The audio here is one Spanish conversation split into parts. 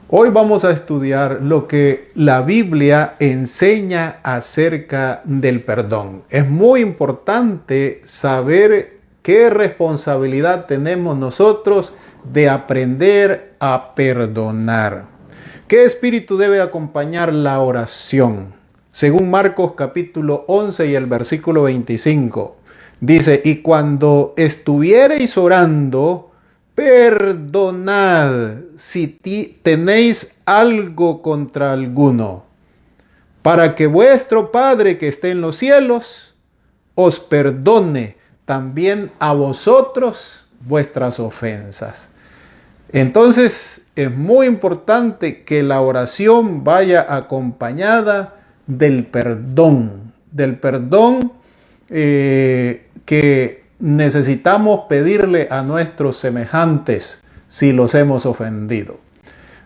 Hoy vamos a estudiar lo que la Biblia enseña acerca del perdón. Es muy importante saber qué responsabilidad tenemos nosotros de aprender a perdonar. ¿Qué espíritu debe acompañar la oración? Según Marcos capítulo 11 y el versículo 25, dice: y cuando estuviereis orando, perdonad si tenéis algo contra alguno, para que vuestro Padre que esté en los cielos os perdone también a vosotros vuestras ofensas. Entonces es muy importante que la oración vaya acompañada del perdón que necesitamos pedirle a nuestros semejantes si los hemos ofendido.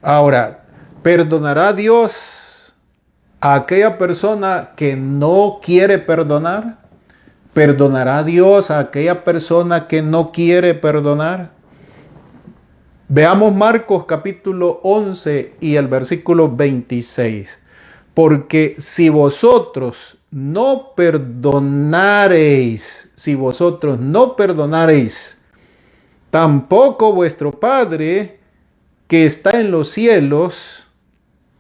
Ahora, ¿perdonará Dios a aquella persona que no quiere perdonar? ¿Perdonará Dios a aquella persona que no quiere perdonar? Veamos Marcos capítulo 11 y el versículo 26. Porque si vosotros no perdonareis, tampoco vuestro Padre que está en los cielos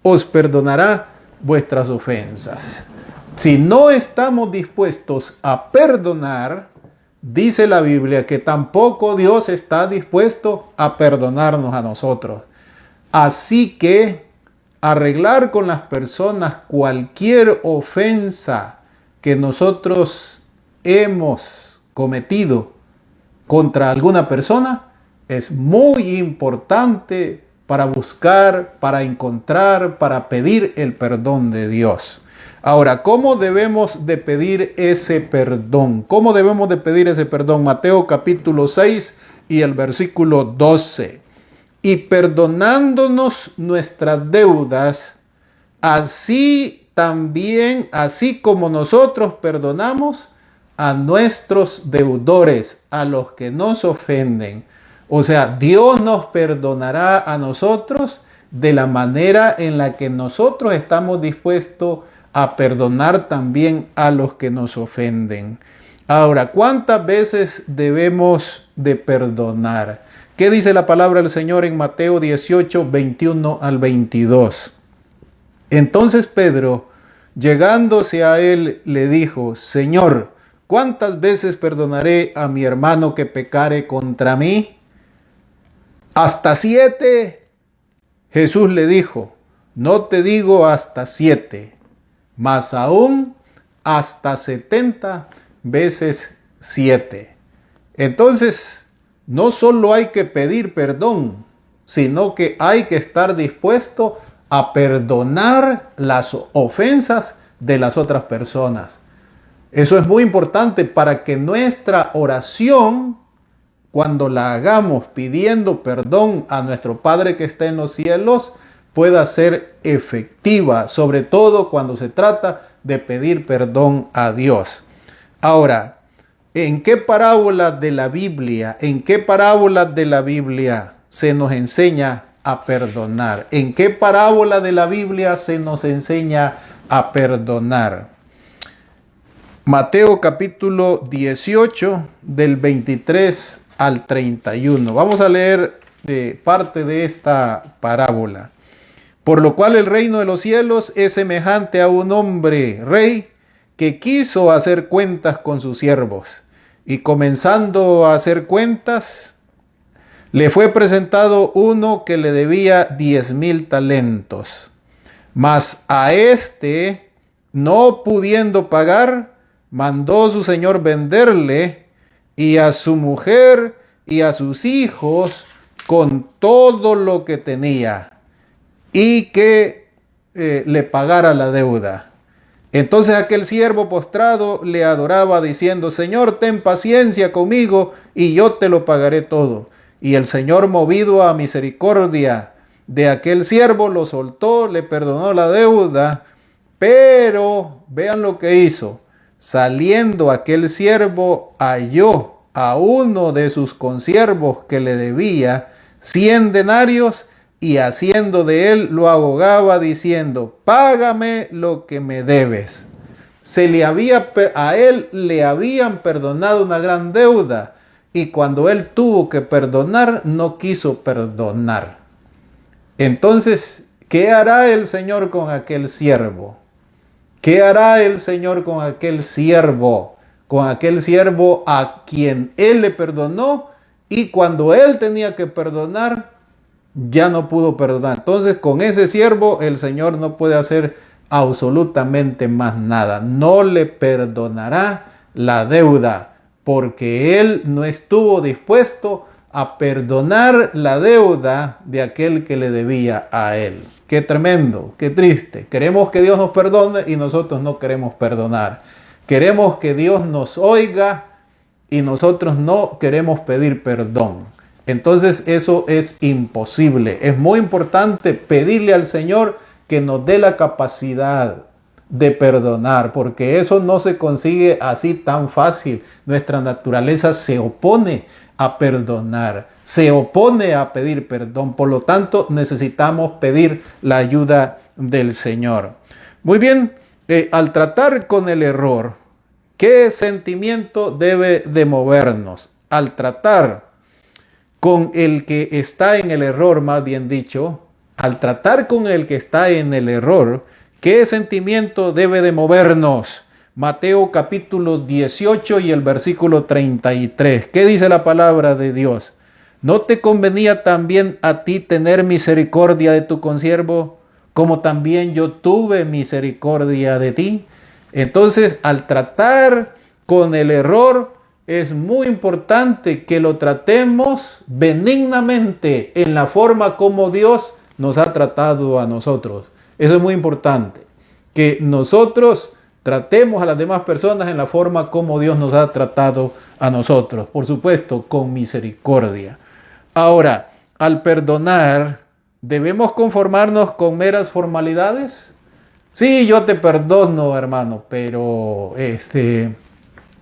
os perdonará vuestras ofensas. Si no estamos dispuestos a perdonar, dice la Biblia que tampoco Dios está dispuesto a perdonarnos a nosotros. Así que arreglar con las personas cualquier ofensa que nosotros hemos cometido contra alguna persona es muy importante para buscar, para encontrar, para pedir el perdón de Dios. Ahora, ¿cómo debemos de pedir ese perdón? ¿Cómo debemos de pedir ese perdón? Mateo capítulo 6 y el versículo 12. Y perdonándonos nuestras deudas, así como nosotros perdonamos a nuestros deudores, a los que nos ofenden. O sea, Dios nos perdonará a nosotros de la manera en la que nosotros estamos dispuestos a perdonar también a los que nos ofenden. Ahora, ¿cuántas veces debemos de perdonar? ¿Qué dice la palabra del Señor en Mateo 18, 21 al 22? Entonces Pedro, llegándose a él, le dijo: Señor, ¿cuántas veces perdonaré a mi hermano que pecare contra mí? ¿Hasta 7? Jesús le dijo: no te digo hasta 7, más aún hasta 70 veces 7. Entonces, no solo hay que pedir perdón, sino que hay que estar dispuesto a perdonar las ofensas de las otras personas. Eso es muy importante para que nuestra oración, cuando la hagamos pidiendo perdón a nuestro Padre que está en los cielos, pueda ser efectiva, sobre todo cuando se trata de pedir perdón a Dios. Ahora, ¿en qué parábola de la Biblia, se nos enseña a perdonar? ¿En qué parábola de la Biblia se nos enseña a perdonar? Mateo capítulo 18 del 23 al 31. Vamos a leer parte de esta parábola. Por lo cual el reino de los cielos es semejante a un hombre rey que quiso hacer cuentas con sus siervos. Y comenzando a hacer cuentas, le fue presentado uno que le debía 10,000 talentos. Mas a éste, no pudiendo pagar, mandó su señor venderle, y a su mujer y a sus hijos con todo lo que tenía, y que le pagara la deuda. Entonces aquel siervo postrado le adoraba diciendo: Señor, ten paciencia conmigo y yo te lo pagaré todo. Y el Señor, movido a misericordia de aquel siervo, lo soltó, le perdonó la deuda. Pero vean lo que hizo. Saliendo aquel siervo, halló a uno de sus consiervos que le debía 100 denarios, y haciendo de él lo abogaba diciendo: págame lo que me debes. A él le habían perdonado una gran deuda, y cuando él tuvo que perdonar, no quiso perdonar. Entonces, ¿qué hará el Señor con aquel siervo? ¿Qué hará el Señor con aquel siervo? Con aquel siervo a quien él le perdonó, y cuando él tenía que perdonar, ya no pudo perdonar. Entonces, con ese siervo el Señor no puede hacer absolutamente más nada. No le perdonará la deuda, porque él no estuvo dispuesto a perdonar la deuda de aquel que le debía a él. Qué tremendo, qué triste. Queremos que Dios nos perdone y nosotros no queremos perdonar. Queremos que Dios nos oiga y nosotros no queremos pedir perdón. Entonces eso es imposible. Es muy importante pedirle al Señor que nos dé la capacidad de perdonar, porque eso no se consigue así tan fácil. Nuestra naturaleza se opone a perdonar, se opone a pedir perdón. Por lo tanto, necesitamos pedir la ayuda del Señor. Muy bien, al tratar con el error, ¿qué sentimiento debe de movernos? Al tratar con el que está en el error, más bien dicho, al tratar con el que está en el error, ¿qué sentimiento debe de movernos? Mateo capítulo 18 y el versículo 33. ¿Qué dice la palabra de Dios? ¿No te convenía también a ti tener misericordia de tu consiervo, como también yo tuve misericordia de ti? Entonces, al tratar con el error, es muy importante que lo tratemos benignamente, en la forma como Dios nos ha tratado a nosotros. Eso es muy importante, que nosotros tratemos a las demás personas en la forma como Dios nos ha tratado a nosotros. Por supuesto, con misericordia. Ahora, al perdonar, ¿debemos conformarnos con meras formalidades? Sí, yo te perdono, hermano, pero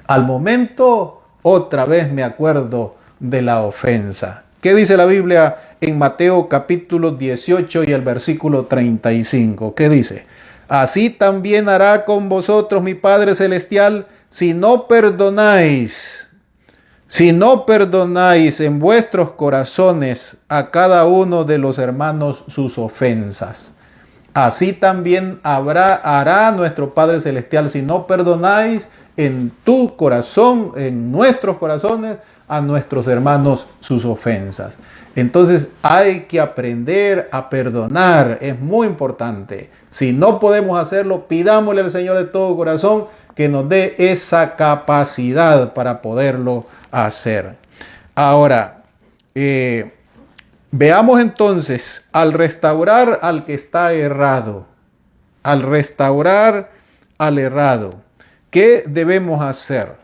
al momento otra vez me acuerdo de la ofensa. ¿Qué dice la Biblia en Mateo capítulo 18 y el versículo 35? ¿Qué dice? Así también hará con vosotros mi Padre Celestial si no perdonáis en vuestros corazones a cada uno de los hermanos sus ofensas. Así también hará nuestro Padre Celestial si no perdonáis en tu corazón, en nuestros corazones, a nuestros hermanos sus ofensas. Entonces hay que aprender a perdonar, es muy importante. Si no podemos hacerlo, pidámosle al Señor de todo corazón que nos dé esa capacidad para poderlo hacer. Ahora, veamos entonces, al restaurar al que está errado, al restaurar al errado, ¿qué debemos hacer?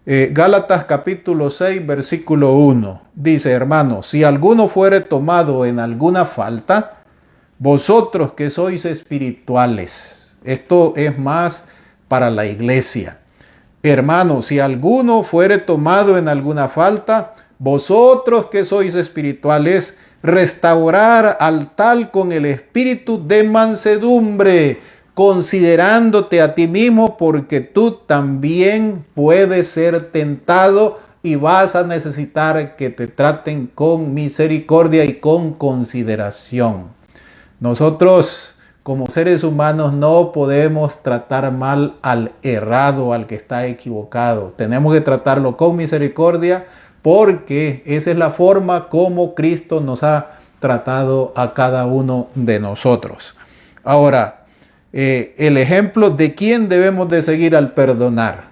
Gálatas capítulo 6, versículo 1, dice: hermanos, si alguno fuere tomado en alguna falta, vosotros que sois espirituales, esto es más para la iglesia. Hermanos, si alguno fuere tomado en alguna falta, vosotros que sois espirituales, restaurar al tal con el espíritu de mansedumbre, considerándote a ti mismo, porque tú también puedes ser tentado y vas a necesitar que te traten con misericordia y con consideración. Nosotros, como seres humanos, no podemos tratar mal al errado, al que está equivocado. Tenemos que tratarlo con misericordia, porque esa es la forma como Cristo nos ha tratado a cada uno de nosotros. Ahora, el ejemplo de quién debemos de seguir al perdonar.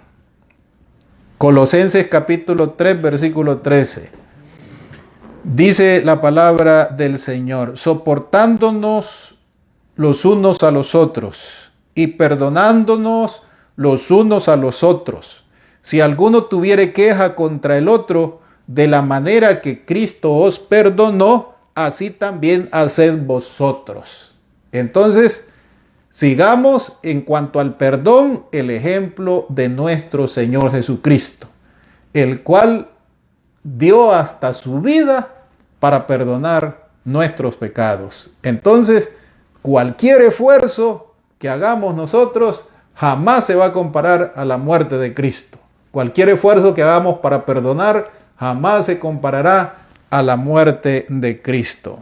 Colosenses capítulo 3, versículo 13. Dice la palabra del Señor: soportándonos los unos a los otros y perdonándonos los unos a los otros. Si alguno tuviere queja contra el otro, de la manera que Cristo os perdonó, así también haced vosotros. Entonces, sigamos en cuanto al perdón el ejemplo de nuestro Señor Jesucristo, el cual dio hasta su vida para perdonar nuestros pecados. Entonces, cualquier esfuerzo que hagamos nosotros jamás se va a comparar a la muerte de Cristo. Cualquier esfuerzo que hagamos para perdonar jamás se comparará a la muerte de Cristo.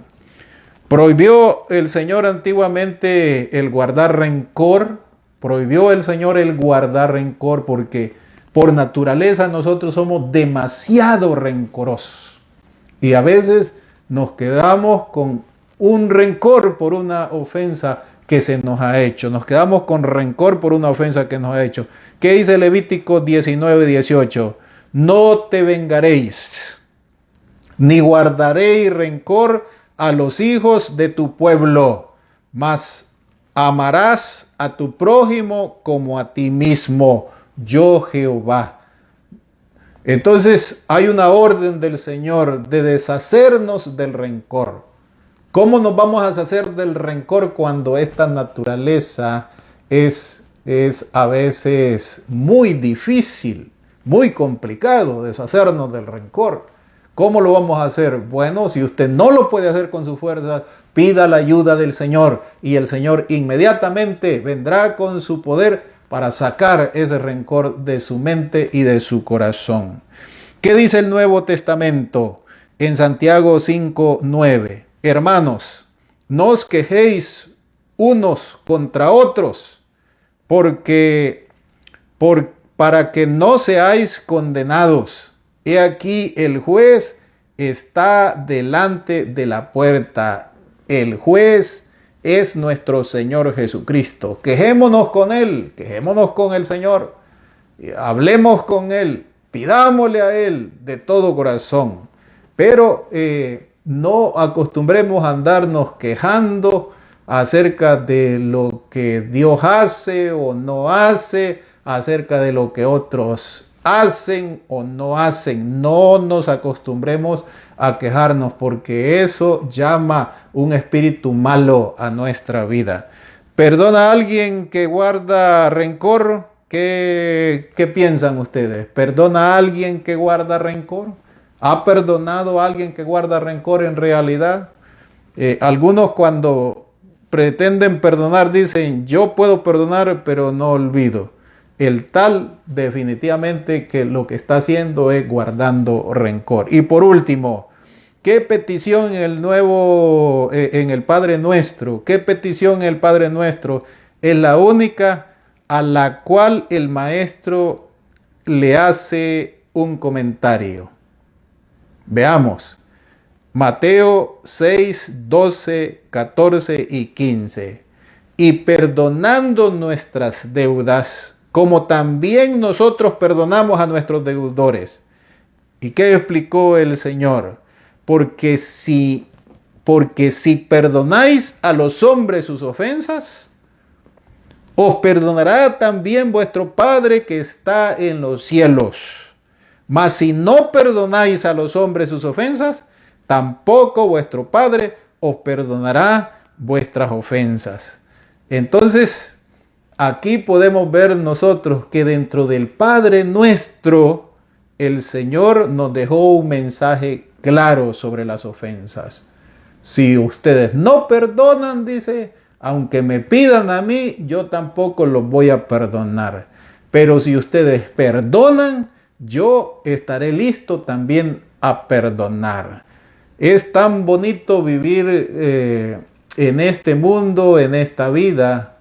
Prohibió el Señor antiguamente el guardar rencor. Prohibió el Señor el guardar rencor porque por naturaleza nosotros somos demasiado rencorosos. Y a veces nos quedamos con un rencor por una ofensa que se nos ha hecho. Nos quedamos con rencor por una ofensa que nos ha hecho. ¿Qué dice Levítico 19, 18? No te vengaréis, ni guardaréis rencor a los hijos de tu pueblo, mas amarás a tu prójimo como a ti mismo, yo Jehová. Entonces hay una orden del Señor de deshacernos del rencor. ¿Cómo nos vamos a deshacer del rencor cuando esta naturaleza es a veces muy difícil, muy complicado deshacernos del rencor? ¿Cómo lo vamos a hacer? Bueno, si usted no lo puede hacer con sus fuerzas, pida la ayuda del Señor y el Señor inmediatamente vendrá con su poder para sacar ese rencor de su mente y de su corazón. ¿Qué dice el Nuevo Testamento? En Santiago 5, 9. Hermanos, no os quejéis unos contra otros, para que no seáis condenados. He aquí el juez está delante de la puerta. El juez es nuestro Señor Jesucristo. Quejémonos con Él, quejémonos con el Señor. Hablemos con Él, pidámosle a Él de todo corazón. Pero no acostumbremos a andarnos quejando acerca de lo que Dios hace o no hace, acerca de lo que otros hacen o no hacen. No nos acostumbremos a quejarnos porque eso llama un espíritu malo a nuestra vida. ¿Perdona a alguien que guarda rencor? ¿Qué piensan ustedes? ¿Perdona a alguien que guarda rencor? ¿Ha perdonado a alguien que guarda rencor en realidad? Algunos cuando pretenden perdonar dicen: yo puedo perdonar pero no olvido. El tal definitivamente que lo que está haciendo es guardando rencor. Y por último, ¿qué petición en el Padre Nuestro? ¿Qué petición en el Padre Nuestro es la única a la cual el maestro le hace un comentario. Veamos. Mateo 6, 12, 14 y 15. Y perdonando nuestras deudas, como también nosotros perdonamos a nuestros deudores. ¿Y qué explicó el Señor? Porque si perdonáis a los hombres sus ofensas, os perdonará también vuestro Padre que está en los cielos. Mas si no perdonáis a los hombres sus ofensas, tampoco vuestro Padre os perdonará vuestras ofensas. Entonces, aquí podemos ver nosotros que dentro del Padre nuestro, el Señor nos dejó un mensaje claro sobre las ofensas. Si ustedes no perdonan, dice, aunque me pidan a mí, yo tampoco los voy a perdonar. Pero si ustedes perdonan, yo estaré listo también a perdonar. Es tan bonito vivir en este mundo, en esta vida,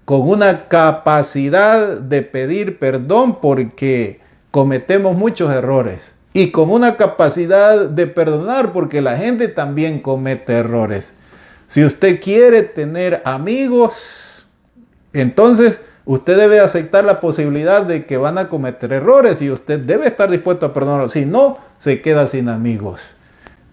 con una capacidad de pedir perdón porque cometemos muchos errores. Y con una capacidad de perdonar porque la gente también comete errores. Si usted quiere tener amigos, entonces usted debe aceptar la posibilidad de que van a cometer errores y usted debe estar dispuesto a perdonarlos. Si no, se queda sin amigos.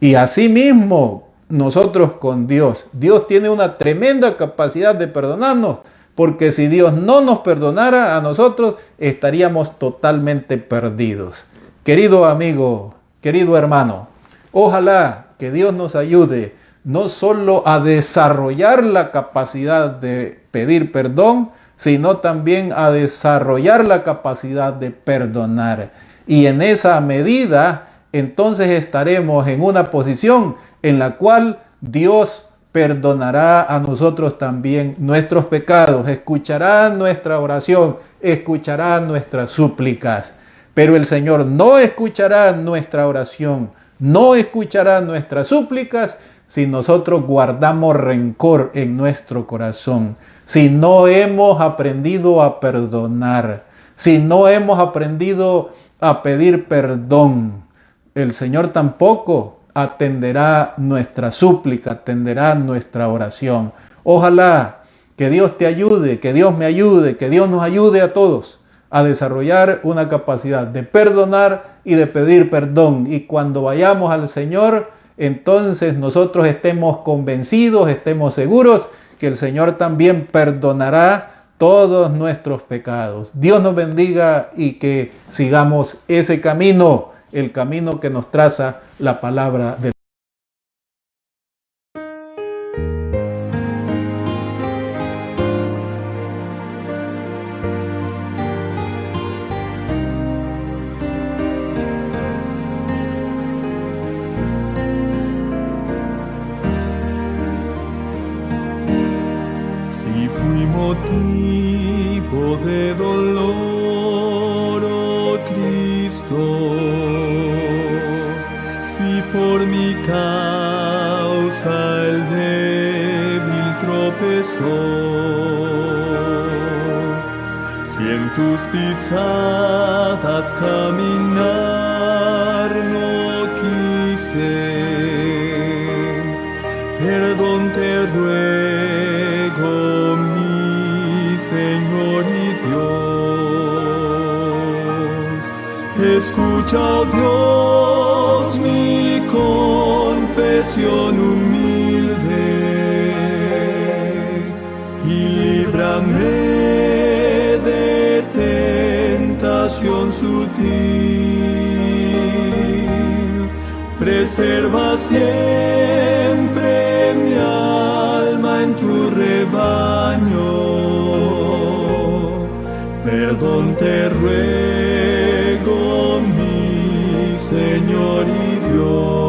Y así mismo nosotros con Dios. Dios tiene una tremenda capacidad de perdonarnos, porque si Dios no nos perdonara a nosotros, estaríamos totalmente perdidos. Querido amigo, querido hermano, ojalá que Dios nos ayude no solo a desarrollar la capacidad de pedir perdón, sino también a desarrollar la capacidad de perdonar. Y en esa medida, entonces estaremos en una posición en la cual Dios perdonará a nosotros también nuestros pecados, escuchará nuestra oración, escuchará nuestras súplicas. Pero el Señor no escuchará nuestra oración, no escuchará nuestras súplicas si nosotros guardamos rencor en nuestro corazón, si no hemos aprendido a perdonar, si no hemos aprendido a pedir perdón. El Señor tampoco atenderá nuestra súplica, atenderá nuestra oración. Ojalá que Dios te ayude, que Dios me ayude, que Dios nos ayude a todos a desarrollar una capacidad de perdonar y de pedir perdón. Y cuando vayamos al Señor, entonces nosotros estemos convencidos, estemos seguros que el Señor también perdonará todos nuestros pecados. Dios nos bendiga y que sigamos ese camino, el camino que nos traza la palabra de Dios. Si fui motivo de dolor, oh Cristo, si por mi causa el débil tropezó, si en tus pisadas caminar no quise, perdón te ruego, mi Señor y Dios. Escucha, oh Dios, mi confesión humilde y líbrame de tentación sutil. Preserva siempre mi alma en tu rebaño. Perdón te ruego, mi Señor y Dios.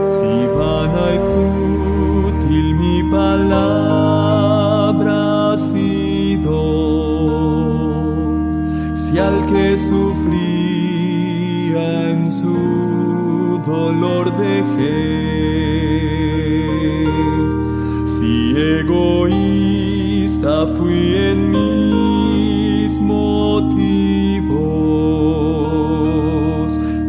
Si vana y fútil mi palabra ha sido, si al que sufría en su dolor dejé, si egoísta Esta fui en mis motivos,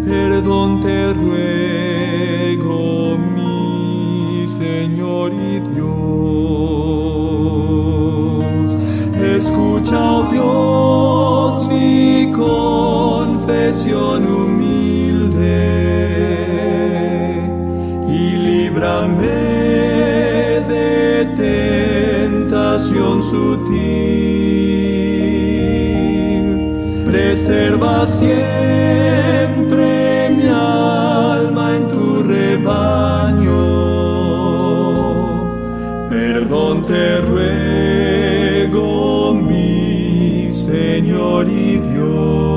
perdón te ruego, mi Señor y Dios. Escucha, oh Dios, mi confesión humilde y líbrame de tentación sutil. Preserva siempre mi alma en tu rebaño. Perdón te ruego, mi Señor y Dios.